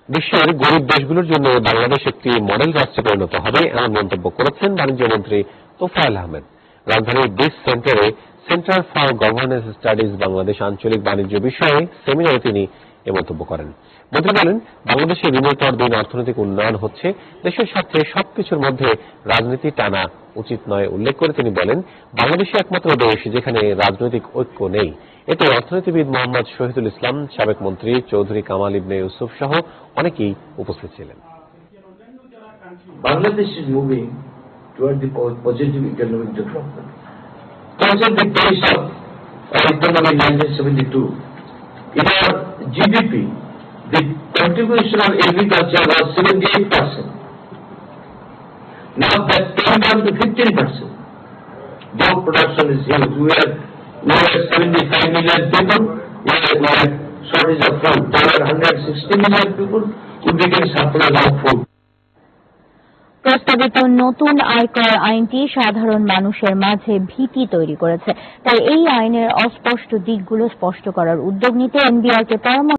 বিশ্বের গরিব দেশগুলোর জন্য বাংলাদেশ একটি মডেল রাষ্ট্রে পরিণত হবে এমন মন্তব্য করেছেন বাণিজ্যমন্ত্রী তোফায়েল আহমেদ। রাজধানীর বিচ সেন্টারে centre for governance studies Bangladesh আঞ্চলিক বাণিজ্য বিষয়ে সেমিনারে তিনি এ মন্তব্য করেন। মন্ত্রী বলেন, বাংলাদেশে দিনের পর দিন অর্থনৈতিক উন্নয়ন হচ্ছে, দেশের স্বার্থে সবকিছুর মধ্যে রাজনীতি টানা উচিত নয় উল্লেখ করে তিনি বলেন, বাংলাদেশে একমাত্র দেশ যেখানে রাজনৈতিক ঐক্য নেই। এতে অর্থনীতিবিদ মোহাম্মদ শহীদুল ইসলাম, সাবেক মন্ত্রী চৌধুরী কামাল ইবনে ইউসুফ সহ অনেকেই উপস্থিত ছিলেন। Bangladesh is moving toward the positive economic development. Consider the base of our economy in 1972. In our GDP, the contribution of agriculture was 78%. Now that came down to 15%. Job production is huge. We are 75 million people. We have shortage of food. There are 160 million people who became surplus of food. প্রস্তাবিত নতুন আয়কর আইনটি সাধারণ মানুষের মাঝে ভীতি তৈরি করেছে, তাই এই আইনের অস্পষ্ট দিকগুলো স্পষ্ট করার উদ্যোগ নিতে এনবিআরকে পরামর্শ